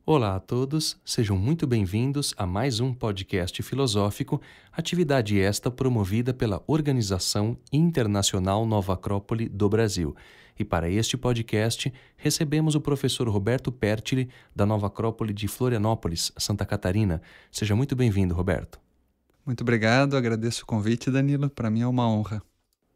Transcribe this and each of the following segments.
Olá a todos, sejam muito bem-vindos a mais um podcast filosófico, atividade esta promovida pela Organização Internacional Nova Acrópole do Brasil. E para este podcast, recebemos o professor Roberto Pertile, da Nova Acrópole de Florianópolis, Santa Catarina. Seja muito bem-vindo, Roberto. Muito obrigado, agradeço o convite, Danilo, para mim é uma honra.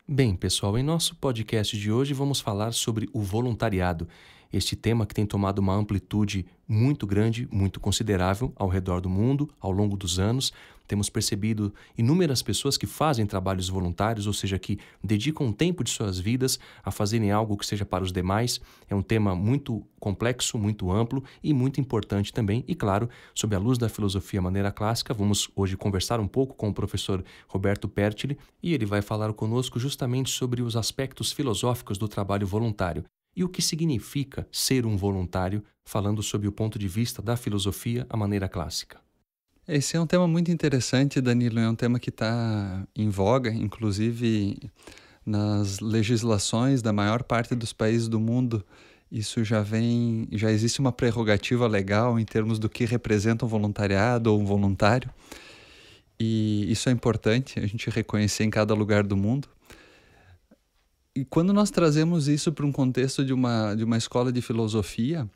Bem, pessoal, em nosso podcast de hoje vamos falar sobre o voluntariado. Este tema que tem tomado uma amplitude muito grande, muito considerável ao redor do mundo, ao longo dos anos. Temos percebido inúmeras pessoas que fazem trabalhos voluntários, ou seja, que dedicam um tempo de suas vidas a fazerem algo que seja para os demais. É um tema muito complexo, muito amplo e muito importante também. E claro, sob a luz da filosofia maneira clássica, vamos hoje conversar um pouco com o professor Roberto Pertile e ele vai falar conosco justamente sobre os aspectos filosóficos do trabalho voluntário. E o que significa ser um voluntário, falando sob o ponto de vista da filosofia à maneira clássica? Esse é um tema muito interessante, Danilo, é um tema que está em voga, inclusive nas legislações da maior parte dos países do mundo. Isso já existe uma prerrogativa legal em termos do que representa um voluntariado ou um voluntário. E isso é importante a gente reconhecer em cada lugar do mundo. E quando nós trazemos isso para um contexto de uma escola de filosofia,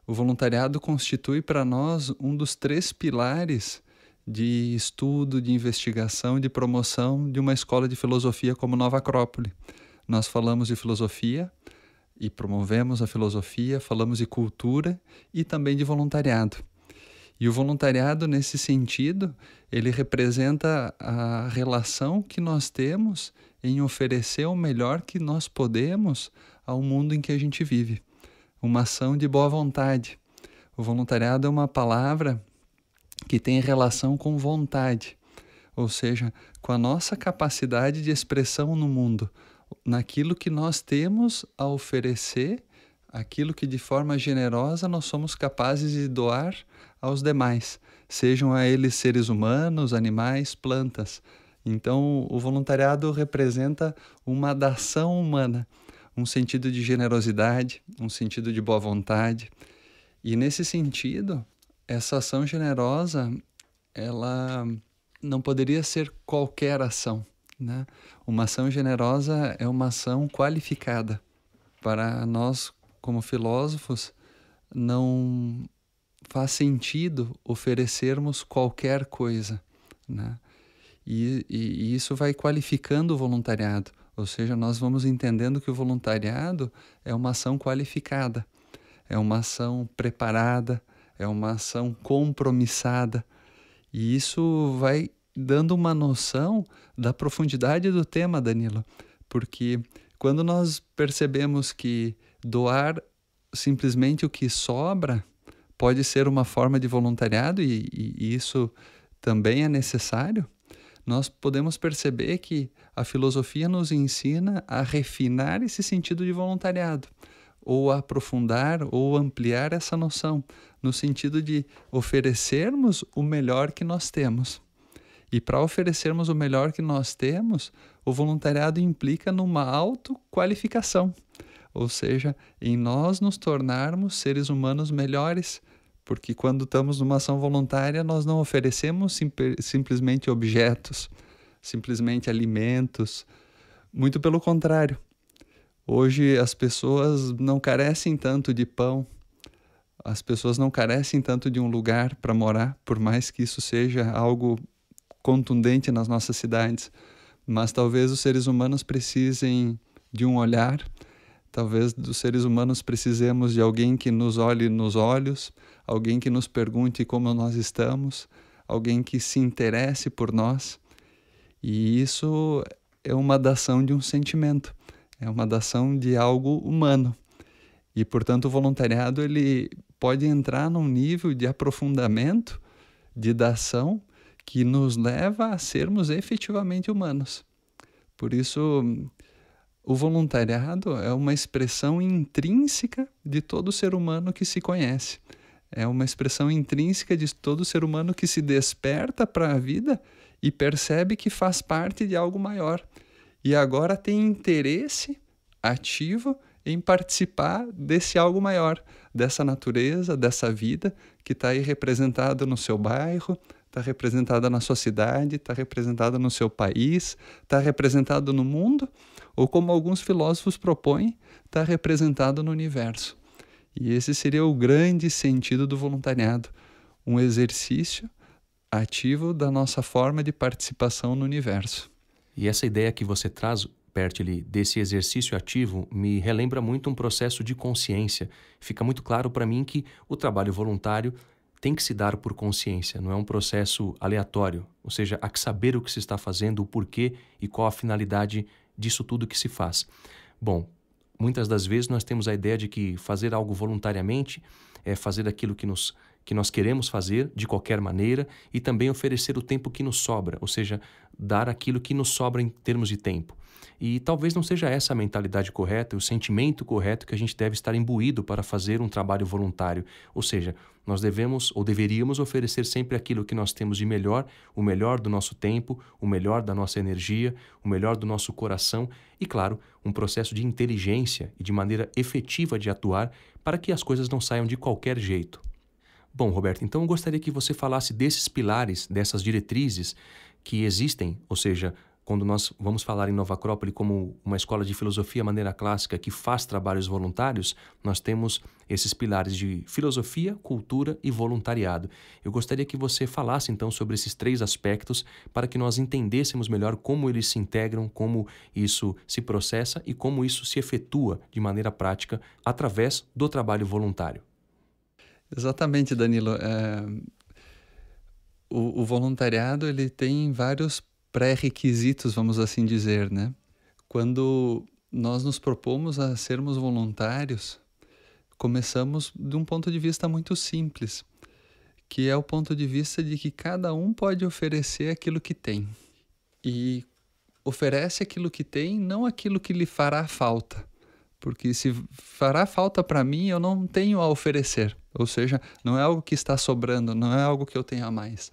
o voluntariado constitui para nós um dos 3 pilares de estudo, de investigação, de promoção de uma escola de filosofia como Nova Acrópole. Nós falamos de filosofia e promovemos a filosofia, falamos de cultura e também de voluntariado. E o voluntariado, nesse sentido, ele representa a relação que nós temos em oferecer o melhor que nós podemos ao mundo em que a gente vive. Uma ação de boa vontade. O voluntariado é uma palavra que tem relação com vontade, ou seja, com a nossa capacidade de expressão no mundo, naquilo que nós temos a oferecer, aquilo que de forma generosa nós somos capazes de doar aos demais, sejam a eles seres humanos, animais, plantas. Então, o voluntariado representa uma dação humana, um sentido de generosidade, um sentido de boa vontade. E nesse sentido, essa ação generosa, ela não poderia ser qualquer ação, né? Uma ação generosa é uma ação qualificada. Para nós, como filósofos, não faz sentido oferecermos qualquer coisa, né? E isso vai qualificando o voluntariado, ou seja, nós vamos entendendo que o voluntariado é uma ação qualificada, é uma ação preparada, é uma ação compromissada, e isso vai dando uma noção da profundidade do tema, Danilo, porque quando nós percebemos que doar simplesmente o que sobra pode ser uma forma de voluntariado e isso também é necessário, nós podemos perceber que a filosofia nos ensina a refinar esse sentido de voluntariado, ou a aprofundar ou ampliar essa noção, no sentido de oferecermos o melhor que nós temos. E para oferecermos o melhor que nós temos, o voluntariado implica numa autoqualificação, ou seja, em nós nos tornarmos seres humanos melhores, porque quando estamos numa ação voluntária, nós não oferecemos simplesmente objetos, simplesmente alimentos. Muito pelo contrário. Hoje as pessoas não carecem tanto de pão, as pessoas não carecem tanto de um lugar para morar, por mais que isso seja algo contundente nas nossas cidades. Mas talvez os seres humanos precisem de um olhar, talvez dos seres humanos precisemos de alguém que nos olhe nos olhos, alguém que nos pergunte como nós estamos, alguém que se interesse por nós. E isso é uma dação de um sentimento, é uma dação de algo humano. E, portanto, o voluntariado ele pode entrar num nível de aprofundamento, de dação, que nos leva a sermos efetivamente humanos. Por isso, o voluntariado é uma expressão intrínseca de todo ser humano que se conhece. É uma expressão intrínseca de todo ser humano que se desperta para a vida e percebe que faz parte de algo maior. E agora tem interesse ativo em participar desse algo maior, dessa natureza, dessa vida que está aí representada no seu bairro, está representada na sua cidade, está representada no seu país, está representada no mundo, ou como alguns filósofos propõem, está representado no universo. E esse seria o grande sentido do voluntariado, um exercício ativo da nossa forma de participação no universo. E essa ideia que você traz, Pertile, desse exercício ativo, me relembra muito um processo de consciência. Fica muito claro para mim que o trabalho voluntário tem que se dar por consciência, não é um processo aleatório. Ou seja, há que saber o que se está fazendo, o porquê e qual a finalidade disso tudo que se faz. Bom, muitas das vezes nós temos a ideia de que fazer algo voluntariamente é fazer aquilo que nós queremos fazer de qualquer maneira e também oferecer o tempo que nos sobra, ou seja, dar aquilo que nos sobra em termos de tempo. E talvez não seja essa a mentalidade correta, o sentimento correto que a gente deve estar imbuído para fazer um trabalho voluntário. Ou seja, nós devemos ou deveríamos oferecer sempre aquilo que nós temos de melhor, o melhor do nosso tempo, o melhor da nossa energia, o melhor do nosso coração e, claro, um processo de inteligência e de maneira efetiva de atuar para que as coisas não saiam de qualquer jeito. Bom, Roberto, então eu gostaria que você falasse desses pilares, dessas diretrizes que existem, ou seja, quando nós vamos falar em Nova Acrópole como uma escola de filosofia maneira clássica que faz trabalhos voluntários, nós temos esses pilares de filosofia, cultura e voluntariado. Eu gostaria que você falasse então sobre esses 3 aspectos para que nós entendêssemos melhor como eles se integram, como isso se processa e como isso se efetua de maneira prática através do trabalho voluntário. Exatamente, Danilo. O voluntariado ele tem vários pré-requisitos, vamos assim dizer, né? Quando nós nos propomos a sermos voluntários, começamos de um ponto de vista muito simples, que é o ponto de vista de que cada um pode oferecer aquilo que tem. E oferece aquilo que tem, não aquilo que lhe fará falta. Porque se fará falta para mim, eu não tenho a oferecer. Ou seja, não é algo que está sobrando, não é algo que eu tenho a mais.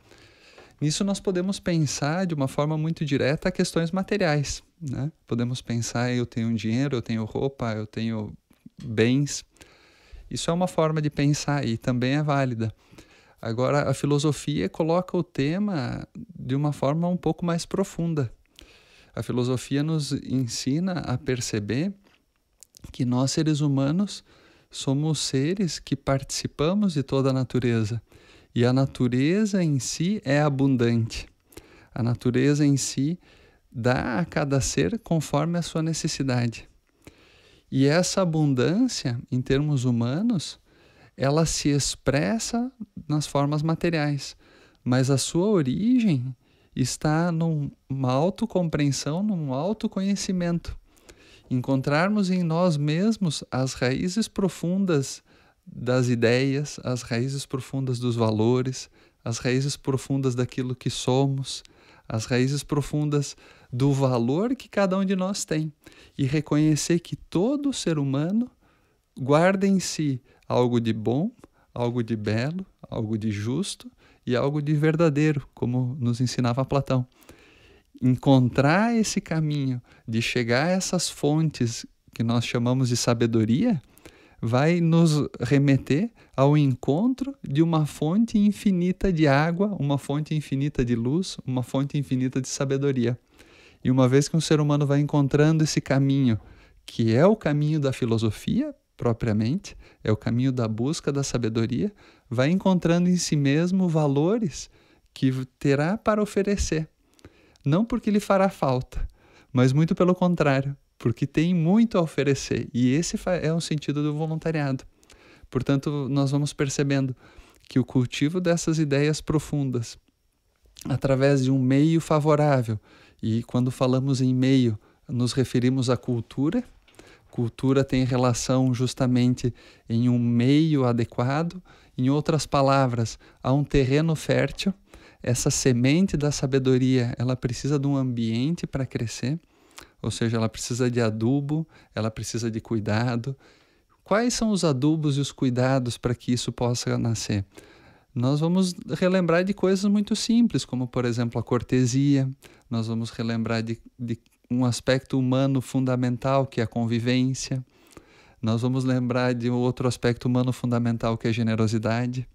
Nisso nós podemos pensar de uma forma muito direta questões materiais, né? Podemos pensar, eu tenho dinheiro, eu tenho roupa, eu tenho bens. Isso é uma forma de pensar e também é válida. Agora, a filosofia coloca o tema de uma forma um pouco mais profunda. A filosofia nos ensina a perceber que nós, seres humanos, somos seres que participamos de toda a natureza. E a natureza em si é abundante. A natureza em si dá a cada ser conforme a sua necessidade. E essa abundância, em termos humanos, ela se expressa nas formas materiais. Mas a sua origem está numa autocompreensão, num autoconhecimento. Encontrarmos em nós mesmos as raízes profundas das ideias, as raízes profundas dos valores, as raízes profundas daquilo que somos, as raízes profundas do valor que cada um de nós tem. E reconhecer que todo ser humano guarda em si algo de bom, algo de belo, algo de justo e algo de verdadeiro, como nos ensinava Platão. Encontrar esse caminho de chegar a essas fontes que nós chamamos de sabedoria vai nos remeter ao encontro de uma fonte infinita de água, uma fonte infinita de luz, uma fonte infinita de sabedoria. E uma vez que um ser humano vai encontrando esse caminho, que é o caminho da filosofia propriamente, é o caminho da busca da sabedoria, vai encontrando em si mesmo valores que terá para oferecer. Não porque lhe fará falta, mas muito pelo contrário, porque tem muito a oferecer. E esse é o sentido do voluntariado. Portanto, nós vamos percebendo que o cultivo dessas ideias profundas, através de um meio favorável, e quando falamos em meio, nos referimos à cultura. Cultura tem relação justamente em um meio adequado, em outras palavras, a um terreno fértil. Essa semente da sabedoria, ela precisa de um ambiente para crescer, ou seja, ela precisa de adubo, ela precisa de cuidado. Quais são os adubos e os cuidados para que isso possa nascer? Nós vamos relembrar de coisas muito simples, como, por exemplo, a cortesia. Nós vamos relembrar de um aspecto humano fundamental, que é a convivência. Nós vamos lembrar de um outro aspecto humano fundamental, que é a generosidade,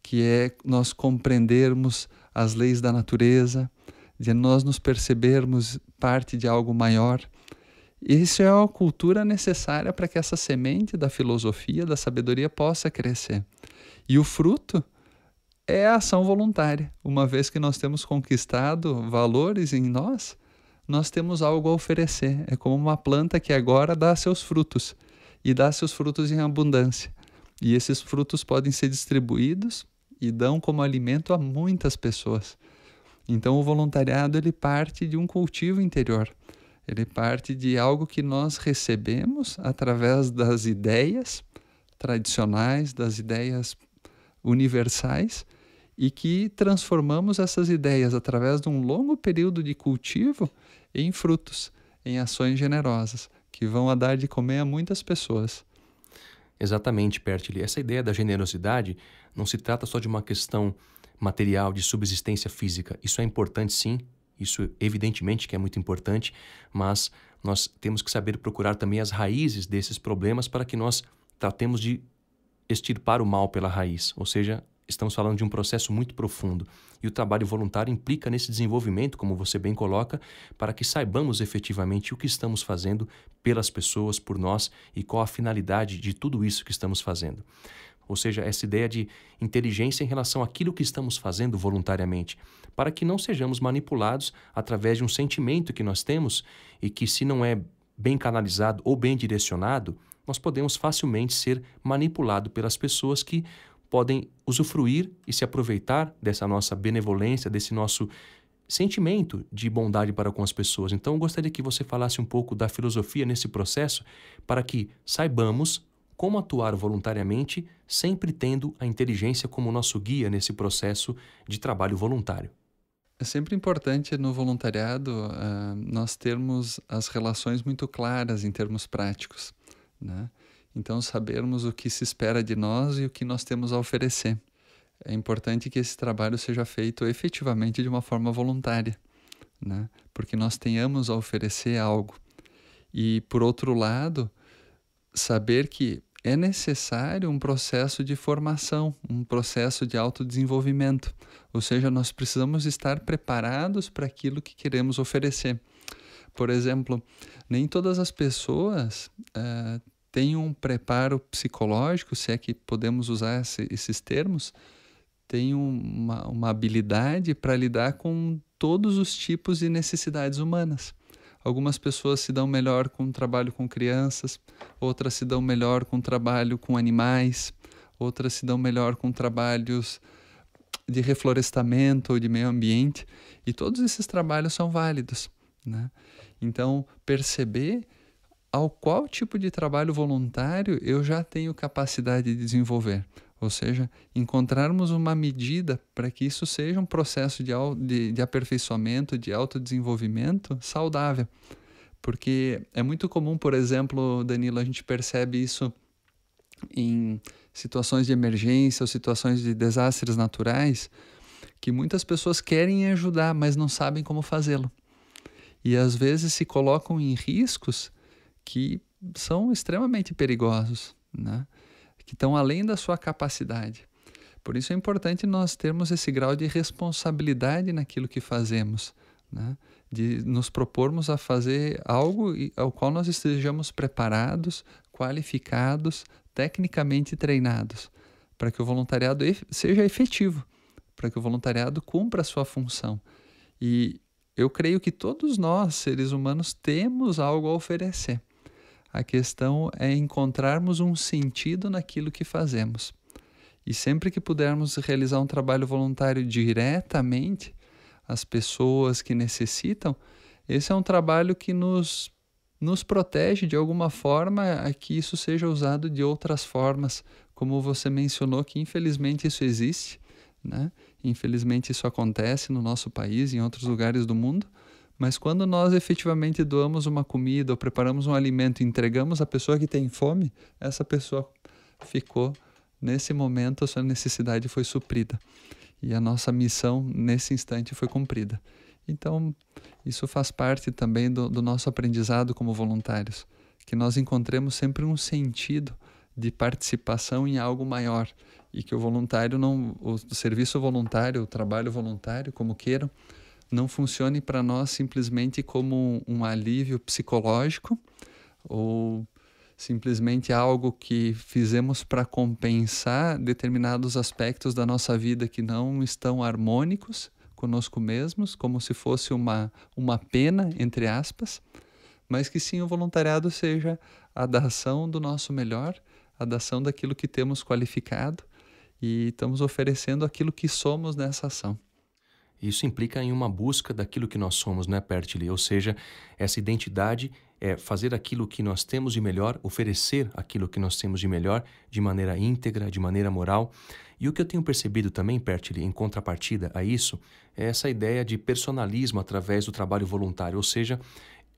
que é nós compreendermos as leis da natureza, de nós nos percebermos parte de algo maior. Isso é uma cultura necessária para que essa semente da filosofia, da sabedoria possa crescer. E o fruto é a ação voluntária. Uma vez que nós temos conquistado valores em nós, nós temos algo a oferecer. É como uma planta que agora dá seus frutos, e dá seus frutos em abundância. E esses frutos podem ser distribuídos e dão como alimento a muitas pessoas. Então o voluntariado ele parte de um cultivo interior. Ele parte de algo que nós recebemos através das ideias tradicionais, das ideias universais, e que transformamos essas ideias através de um longo período de cultivo em frutos, em ações generosas, que vão a dar de comer a muitas pessoas. Exatamente, Pertile. Essa ideia da generosidade não se trata só de uma questão material, de subsistência física. Isso é importante, sim. Isso evidentemente que é muito importante, mas nós temos que saber procurar também as raízes desses problemas para que nós tratemos de extirpar o mal pela raiz, ou seja, estamos falando de um processo muito profundo. E o trabalho voluntário implica nesse desenvolvimento, como você bem coloca, para que saibamos efetivamente o que estamos fazendo pelas pessoas, por nós, e qual a finalidade de tudo isso que estamos fazendo. Ou seja, essa ideia de inteligência em relação àquilo que estamos fazendo voluntariamente, para que não sejamos manipulados através de um sentimento que nós temos e que, se não é bem canalizado ou bem direcionado, nós podemos facilmente ser manipulados pelas pessoas que podem usufruir e se aproveitar dessa nossa benevolência, desse nosso sentimento de bondade para com as pessoas. Então, eu gostaria que você falasse um pouco da filosofia nesse processo, para que saibamos como atuar voluntariamente, sempre tendo a inteligência como nosso guia nesse processo de trabalho voluntário. É sempre importante no voluntariado nós termos as relações muito claras em termos práticos, né? Então, sabermos o que se espera de nós e o que nós temos a oferecer. É importante que esse trabalho seja feito efetivamente de uma forma voluntária, né? Porque nós tenhamos a oferecer algo. E, por outro lado, saber que é necessário um processo de formação, um processo de autodesenvolvimento. Ou seja, nós precisamos estar preparados para aquilo que queremos oferecer. Por exemplo, nem todas as pessoas têm um preparo psicológico, se é que podemos usar esses termos, têm uma habilidade para lidar com todos os tipos de necessidades humanas. Algumas pessoas se dão melhor com o trabalho com crianças, outras se dão melhor com o trabalho com animais, outras se dão melhor com trabalhos de reflorestamento ou de meio ambiente, e todos esses trabalhos são válidos, né? Então, perceber ao qual tipo de trabalho voluntário eu já tenho capacidade de desenvolver. Ou seja, encontrarmos uma medida para que isso seja um processo de aperfeiçoamento, de autodesenvolvimento saudável. Porque é muito comum, por exemplo, Danilo, a gente percebe isso em situações de emergência ou situações de desastres naturais, que muitas pessoas querem ajudar, mas não sabem como fazê-lo. E às vezes se colocam em riscos que são extremamente perigosos, né? Que estão além da sua capacidade. Por isso é importante nós termos esse grau de responsabilidade naquilo que fazemos, né? De nos propormos a fazer algo ao qual nós estejamos preparados, qualificados, tecnicamente treinados, para que o voluntariado seja efetivo, para que o voluntariado cumpra a sua função. E eu creio que todos nós, seres humanos, temos algo a oferecer. A questão é encontrarmos um sentido naquilo que fazemos. E sempre que pudermos realizar um trabalho voluntário diretamente às pessoas que necessitam, esse é um trabalho que nos protege de alguma forma a que isso seja usado de outras formas, como você mencionou, que infelizmente isso existe, né? Infelizmente isso acontece no nosso país e em outros lugares do mundo. Mas quando nós efetivamente doamos uma comida ou preparamos um alimento e entregamos à pessoa que tem fome, essa pessoa ficou, nesse momento, a sua necessidade foi suprida. E a nossa missão, nesse instante, foi cumprida. Então, isso faz parte também do nosso aprendizado como voluntários, que nós encontremos sempre um sentido de participação em algo maior e que o serviço voluntário, o trabalho voluntário, como queiram, não funcione para nós simplesmente como um alívio psicológico ou simplesmente algo que fizemos para compensar determinados aspectos da nossa vida que não estão harmônicos conosco mesmos, como se fosse uma pena, entre aspas, mas que sim, o voluntariado seja a dação do nosso melhor, a dação daquilo que temos qualificado e estamos oferecendo aquilo que somos nessa ação. Isso implica em uma busca daquilo que nós somos, né, Pertile? Ou seja, essa identidade é fazer aquilo que nós temos de melhor, oferecer aquilo que nós temos de melhor, de maneira íntegra, de maneira moral. E o que eu tenho percebido também, Pertile, em contrapartida a isso, é essa ideia de personalismo através do trabalho voluntário, ou seja,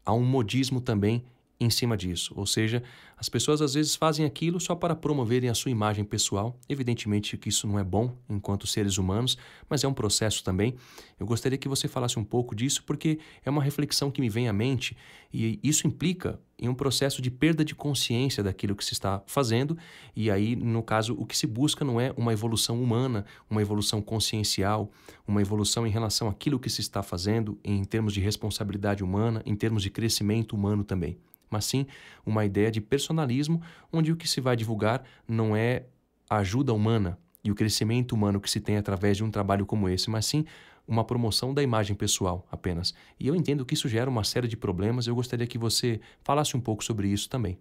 há um modismo também em cima disso. Ou seja, as pessoas às vezes fazem aquilo só para promoverem a sua imagem pessoal. Evidentemente que isso não é bom enquanto seres humanos, mas é um processo também. Eu gostaria que você falasse um pouco disso porque é uma reflexão que me vem à mente e isso implica em um processo de perda de consciência daquilo que se está fazendo e aí, no caso, o que se busca não é uma evolução humana, uma evolução consciencial, uma evolução em relação àquilo que se está fazendo em termos de responsabilidade humana, em termos de crescimento humano também, mas sim uma ideia de personalismo, onde o que se vai divulgar não é a ajuda humana e o crescimento humano que se tem através de um trabalho como esse, mas sim uma promoção da imagem pessoal apenas. E eu entendo que isso gera uma série de problemas, eu gostaria que você falasse um pouco sobre isso também.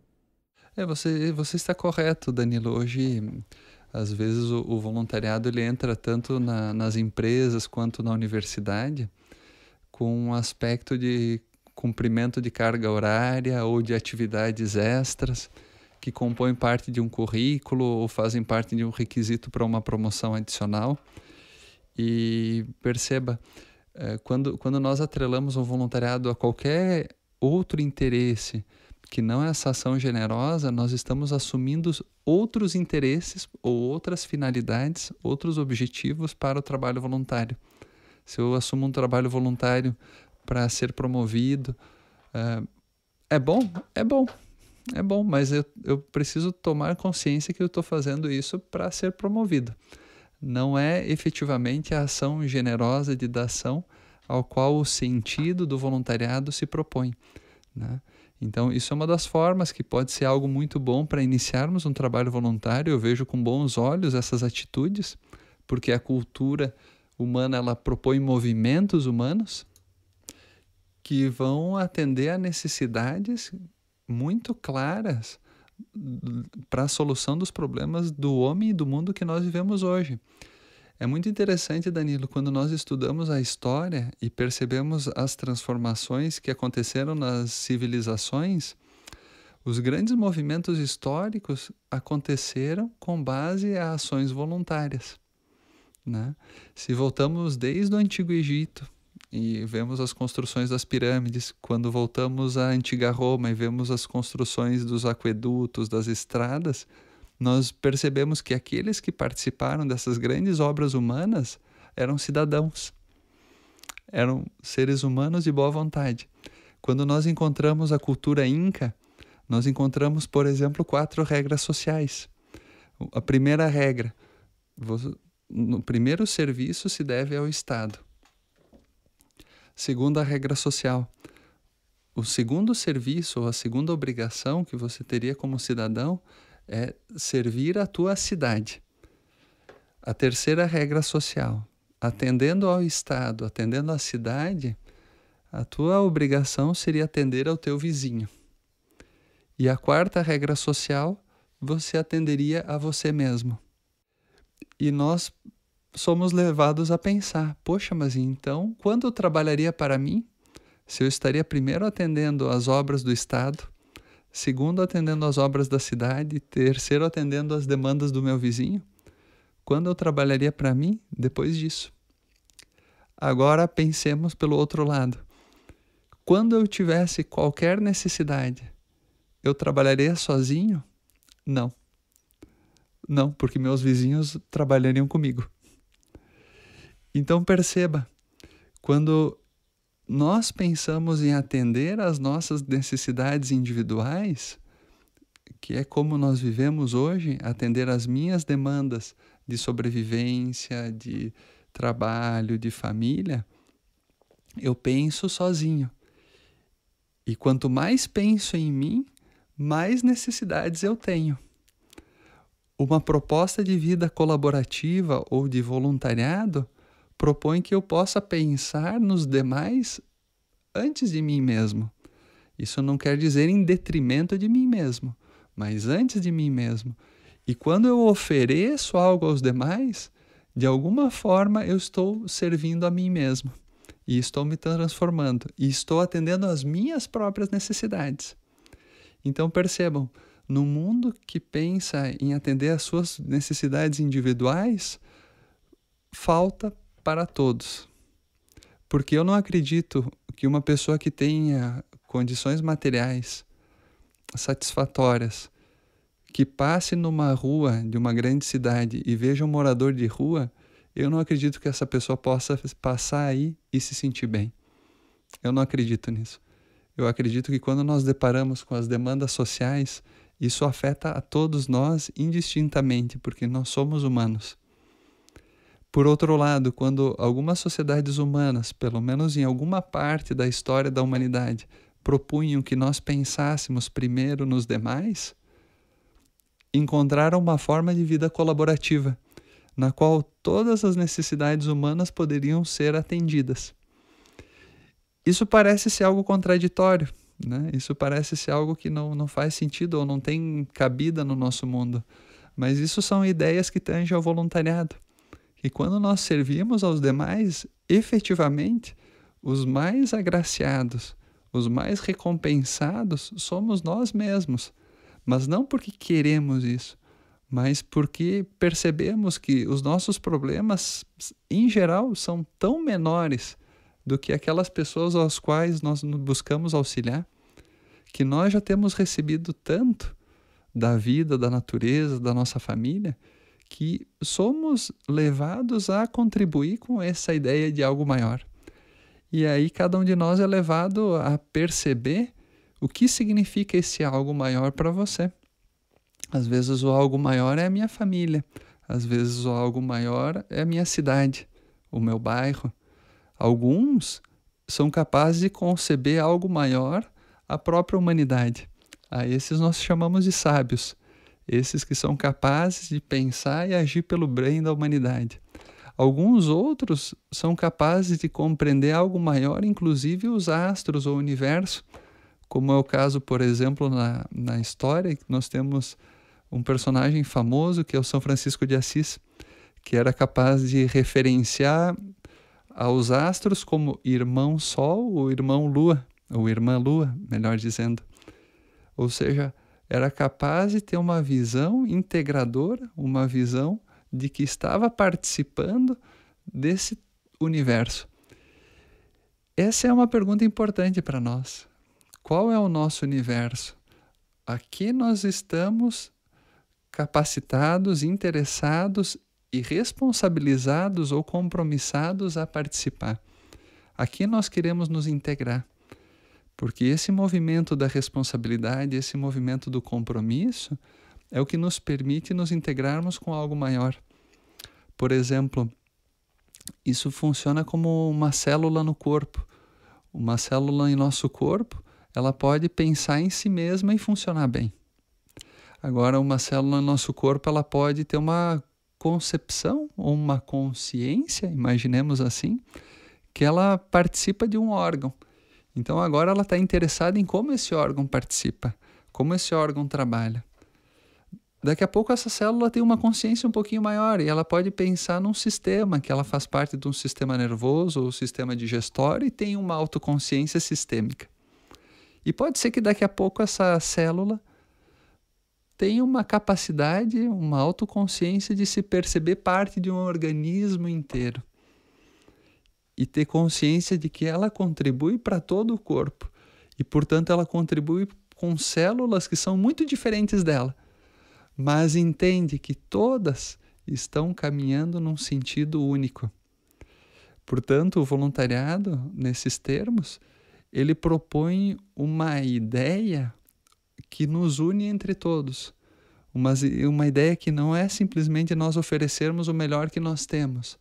Você está correto, Danilo. Hoje, às vezes, o voluntariado ele entra tanto nas empresas quanto na universidade com um aspecto de cumprimento de carga horária ou de atividades extras que compõem parte de um currículo ou fazem parte de um requisito para uma promoção adicional. E perceba, quando nós atrelamos o voluntariado a qualquer outro interesse que não é essa ação generosa, nós estamos assumindo outros interesses ou outras finalidades, outros objetivos para o trabalho voluntário. Se eu assumo um trabalho voluntário para ser promovido, é bom? É bom, mas eu preciso tomar consciência que eu estou fazendo isso para ser promovido. Não é efetivamente a ação generosa de dação ao qual o sentido do voluntariado se propõe, né? Então, isso é uma das formas que pode ser algo muito bom para iniciarmos um trabalho voluntário. Eu vejo com bons olhos essas atitudes, porque a cultura humana ela propõe movimentos humanos que vão atender a necessidades muito claras para a solução dos problemas do homem e do mundo que nós vivemos hoje. É muito interessante, Danilo, quando nós estudamos a história e percebemos as transformações que aconteceram nas civilizações, os grandes movimentos históricos aconteceram com base a ações voluntárias, né? Se voltamos desde o Antigo Egito e vemos as construções das pirâmides, quando voltamos à antiga Roma e vemos as construções dos aquedutos, das estradas, nós percebemos que aqueles que participaram dessas grandes obras humanas eram cidadãos, eram seres humanos de boa vontade. Quando nós encontramos a cultura inca, nós encontramos, por exemplo, 4 regras sociais. A primeira regra, no primeiro serviço se deve ao Estado. Segunda regra social, o segundo serviço ou a segunda obrigação que você teria como cidadão é servir a tua cidade. A terceira regra social, atendendo ao Estado, atendendo à cidade, a tua obrigação seria atender ao teu vizinho. E a quarta regra social, você atenderia a você mesmo. E nós somos levados a pensar, poxa, mas então quando eu trabalharia para mim? Se eu estaria primeiro atendendo às obras do Estado, segundo atendendo às obras da cidade, terceiro atendendo às demandas do meu vizinho, quando eu trabalharia para mim depois disso? Agora pensemos pelo outro lado. Quando eu tivesse qualquer necessidade, eu trabalharia sozinho? Não. Não, porque meus vizinhos trabalhariam comigo. Então perceba, quando nós pensamos em atender às nossas necessidades individuais, que é como nós vivemos hoje, atender às minhas demandas de sobrevivência, de trabalho, de família, eu penso sozinho. E quanto mais penso em mim, mais necessidades eu tenho. Uma proposta de vida colaborativa ou de voluntariado propõe que eu possa pensar nos demais antes de mim mesmo. Isso não quer dizer em detrimento de mim mesmo, mas antes de mim mesmo. E quando eu ofereço algo aos demais, de alguma forma eu estou servindo a mim mesmo. E estou me transformando. E estou atendendo às minhas próprias necessidades. Então percebam, no mundo que pensa em atender às suas necessidades individuais, falta para todos. Porque eu não acredito que uma pessoa que tenha condições materiais satisfatórias, que passe numa rua de uma grande cidade e veja um morador de rua, eu não acredito que essa pessoa possa passar aí e se sentir bem. Eu não acredito nisso. Eu acredito que quando nós deparamos com as demandas sociais, isso afeta a todos nós indistintamente, porque nós somos humanos. Por outro lado, quando algumas sociedades humanas, pelo menos em alguma parte da história da humanidade, propunham que nós pensássemos primeiro nos demais, encontraram uma forma de vida colaborativa, na qual todas as necessidades humanas poderiam ser atendidas. Isso parece ser algo contraditório, né? Isso parece ser algo que não faz sentido ou não tem cabida no nosso mundo. Mas isso são ideias que tangem ao voluntariado. E quando nós servimos aos demais, efetivamente, os mais agraciados, os mais recompensados somos nós mesmos. Mas não porque queremos isso, mas porque percebemos que os nossos problemas, em geral, são tão menores do que aquelas pessoas às quais nós buscamos auxiliar, que nós já temos recebido tanto da vida, da natureza, da nossa família, que somos levados a contribuir com essa ideia de algo maior. E aí cada um de nós é levado a perceber o que significa esse algo maior para você. Às vezes o algo maior é a minha família, às vezes o algo maior é a minha cidade, o meu bairro. Alguns são capazes de conceber algo maior, a própria humanidade. A esses nós chamamos de sábios, esses que são capazes de pensar e agir pelo bem da humanidade. Alguns outros são capazes de compreender algo maior, inclusive os astros ou o universo, como é o caso, por exemplo, na história, que nós temos um personagem famoso que é o São Francisco de Assis, que era capaz de referenciar aos astros como irmão Sol ou irmão Lua, ou irmã Lua, melhor dizendo. Ou seja, era capaz de ter uma visão integradora, uma visão de que estava participando desse universo. Essa é uma pergunta importante para nós. Qual é o nosso universo? A que nós estamos capacitados, interessados e responsabilizados ou compromissados a participar? Aqui nós queremos nos integrar, porque esse movimento da responsabilidade, esse movimento do compromisso é o que nos permite nos integrarmos com algo maior. Por exemplo, isso funciona como uma célula no corpo. Uma célula em nosso corpo, ela pode pensar em si mesma e funcionar bem. Agora, uma célula no nosso corpo, ela pode ter uma concepção ou uma consciência, imaginemos assim, que ela participa de um órgão. Então, agora ela está interessada em como esse órgão participa, como esse órgão trabalha. Daqui a pouco essa célula tem uma consciência um pouquinho maior e ela pode pensar num sistema, que ela faz parte de um sistema nervoso ou sistema digestório e tem uma autoconsciência sistêmica. E pode ser que daqui a pouco essa célula tenha uma capacidade, uma autoconsciência de se perceber parte de um organismo inteiro. E ter consciência de que ela contribui para todo o corpo. E, portanto, ela contribui com células que são muito diferentes dela. Mas entende que todas estão caminhando num sentido único. Portanto, o voluntariado, nesses termos, ele propõe uma ideia que nos une entre todos. Uma ideia que não é simplesmente nós oferecermos o melhor que nós temos,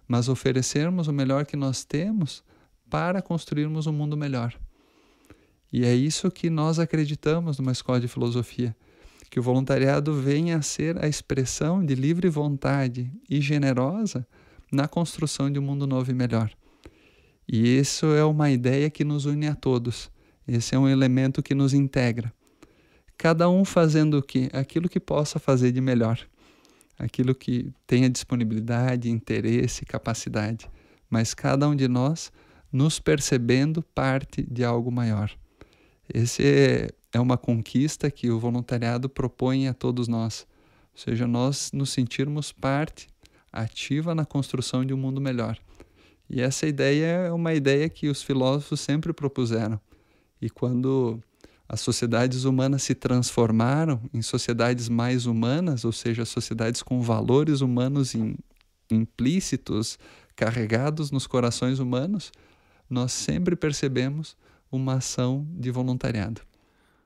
mas oferecermos o melhor que nós temos para construirmos um mundo melhor. E é isso que nós acreditamos numa escola de filosofia, que o voluntariado venha a ser a expressão de livre vontade e generosa na construção de um mundo novo e melhor. E isso é uma ideia que nos une a todos. Esse é um elemento que nos integra. Cada um fazendo o quê? Aquilo que possa fazer de melhor. Aquilo que tenha disponibilidade, interesse, capacidade. Mas cada um de nós nos percebendo parte de algo maior. Esse é uma conquista que o voluntariado propõe a todos nós. Ou seja, nós nos sentirmos parte ativa na construção de um mundo melhor. E essa ideia é uma ideia que os filósofos sempre propuseram. E quando as sociedades humanas se transformaram em sociedades mais humanas, ou seja, sociedades com valores humanos implícitos, carregados nos corações humanos, nós sempre percebemos uma ação de voluntariado.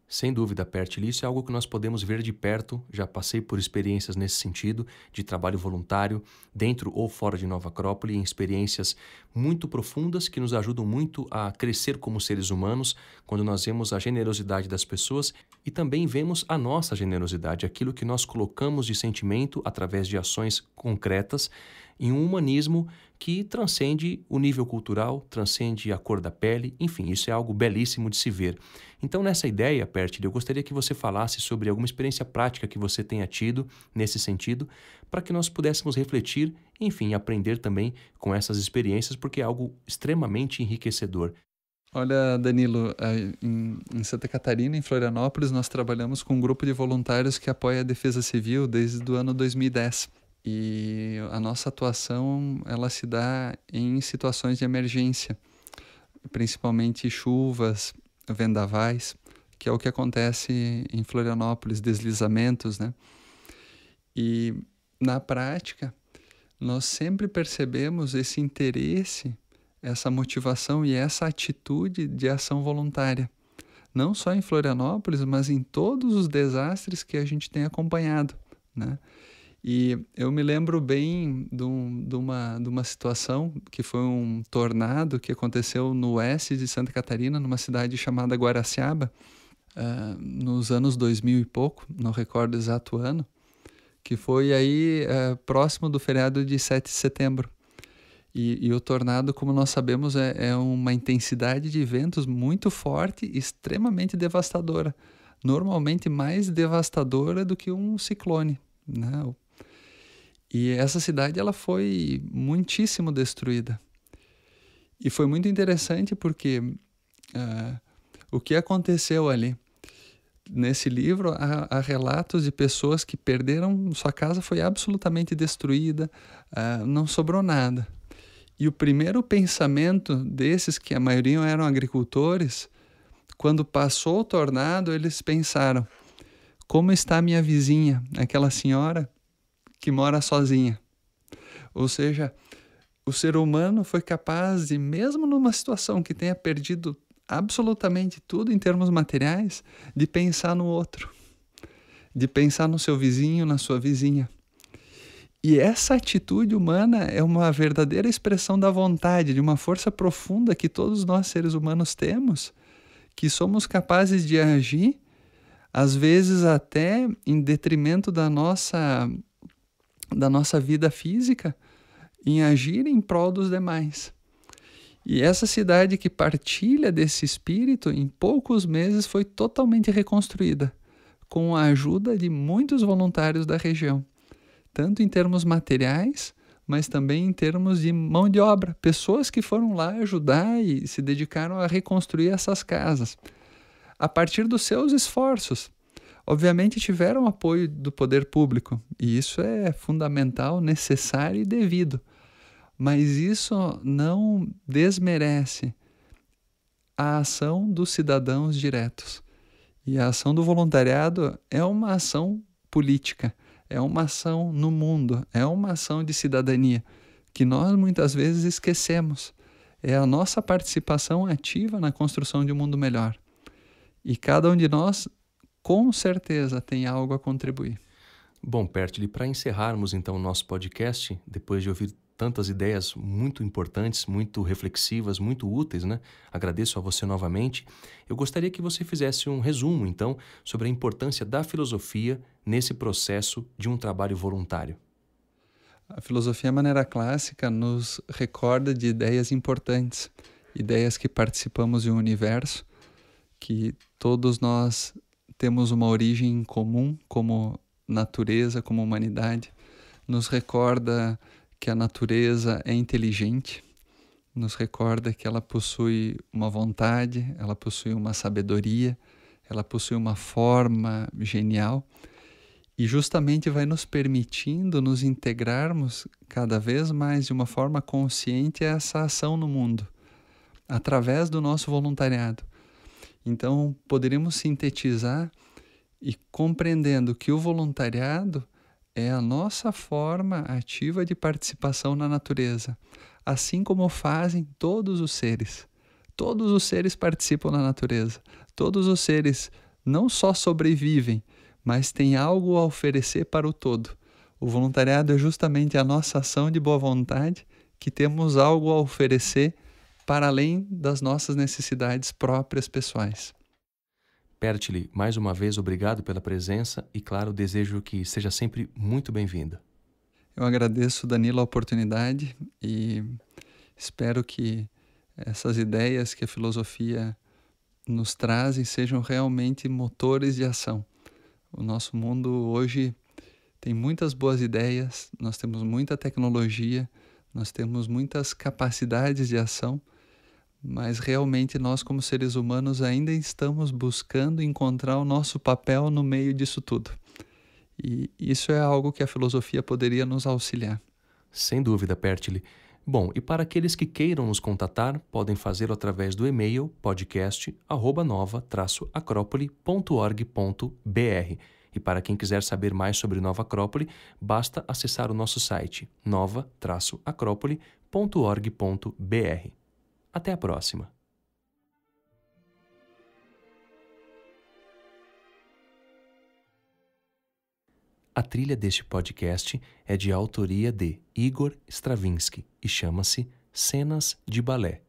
Sem dúvida, Pertile, isso é algo que nós podemos ver de perto. Já passei por experiências nesse sentido, de trabalho voluntário, dentro ou fora de Nova Acrópole, em experiências muito profundas que nos ajudam muito a crescer como seres humanos, quando nós vemos a generosidade das pessoas e também vemos a nossa generosidade, aquilo que nós colocamos de sentimento através de ações concretas em um humanismo que transcende o nível cultural, transcende a cor da pele, enfim, isso é algo belíssimo de se ver. Então, nessa ideia, Pertile, eu gostaria que você falasse sobre alguma experiência prática que você tenha tido nesse sentido, para que nós pudéssemos refletir, enfim, aprender também com essas experiências, porque é algo extremamente enriquecedor. Olha, Danilo, em Santa Catarina, em Florianópolis, nós trabalhamos com um grupo de voluntários que apoia a Defesa Civil desde o ano 2010. E a nossa atuação, ela se dá em situações de emergência, principalmente chuvas, vendavais, que é o que acontece em Florianópolis, deslizamentos, né? E na prática, nós sempre percebemos esse interesse, essa motivação e essa atitude de ação voluntária. Não só em Florianópolis, mas em todos os desastres que a gente tem acompanhado, né? E eu me lembro bem de uma situação que foi um tornado que aconteceu no oeste de Santa Catarina, numa cidade chamada Guaraciaba, nos anos 2000 e pouco, não recordo o exato ano, que foi aí próximo do feriado de 7 de setembro. E o tornado, como nós sabemos, é uma intensidade de ventos muito forte e extremamente devastadora. Normalmente mais devastadora do que um ciclone, né? E essa cidade ela foi muitíssimo destruída. E foi muito interessante porque o que aconteceu ali? Nesse livro há relatos de pessoas que perderam, sua casa foi absolutamente destruída, não sobrou nada. E o primeiro pensamento desses, que a maioria eram agricultores, quando passou o tornado, eles pensaram: como está a minha vizinha, aquela senhora que mora sozinha? Ou seja, o ser humano foi capaz de, mesmo numa situação que tenha perdido absolutamente tudo em termos materiais, de pensar no outro, de pensar no seu vizinho, na sua vizinha. E essa atitude humana é uma verdadeira expressão da vontade, de uma força profunda que todos nós seres humanos temos, que somos capazes de agir, às vezes até em detrimento da nossa vida física, em agir em prol dos demais. E essa cidade que partilha desse espírito, em poucos meses foi totalmente reconstruída, com a ajuda de muitos voluntários da região, tanto em termos materiais, mas também em termos de mão de obra, pessoas que foram lá ajudar e se dedicaram a reconstruir essas casas, a partir dos seus esforços. Obviamente tiveram apoio do poder público, e isso é fundamental, necessário e devido. Mas isso não desmerece a ação dos cidadãos diretos. E a ação do voluntariado é uma ação política, é uma ação no mundo, é uma ação de cidadania, que nós muitas vezes esquecemos. É a nossa participação ativa na construção de um mundo melhor. E cada um de nós, com certeza tem algo a contribuir. Bom, Pertile, para encerrarmos então o nosso podcast, depois de ouvir tantas ideias muito importantes, muito reflexivas, muito úteis, né? Agradeço a você novamente. Eu gostaria que você fizesse um resumo, então, sobre a importância da filosofia nesse processo de um trabalho voluntário. A filosofia, de maneira clássica, nos recorda de ideias importantes, ideias que participamos de um universo, que todos nós temos uma origem comum como natureza, como humanidade. Nos recorda que a natureza é inteligente, nos recorda que ela possui uma vontade, ela possui uma sabedoria, ela possui uma forma genial e justamente vai nos permitindo nos integrarmos cada vez mais de uma forma consciente a essa ação no mundo, através do nosso voluntariado. Então, poderíamos sintetizar e compreendendo que o voluntariado é a nossa forma ativa de participação na natureza, assim como fazem todos os seres. Todos os seres participam na natureza. Todos os seres não só sobrevivem, mas têm algo a oferecer para o todo. O voluntariado é justamente a nossa ação de boa vontade, que temos algo a oferecer para além das nossas necessidades próprias pessoais. Pertile, mais uma vez, obrigado pela presença e, claro, desejo que seja sempre muito bem-vinda. Eu agradeço, Danilo, a oportunidade e espero que essas ideias que a filosofia nos traz sejam realmente motores de ação. O nosso mundo hoje tem muitas boas ideias, nós temos muita tecnologia, nós temos muitas capacidades de ação, mas realmente nós, como seres humanos, ainda estamos buscando encontrar o nosso papel no meio disso tudo. E isso é algo que a filosofia poderia nos auxiliar. Sem dúvida, Pertile. Bom, e para aqueles que queiram nos contatar, podem fazê-lo através do e-mail podcast@nova-acropole.org.br. E para quem quiser saber mais sobre Nova Acrópole, basta acessar o nosso site nova-acropole.org.br. Até a próxima! A trilha deste podcast é de autoria de Igor Stravinsky e chama-se Cenas de Balé.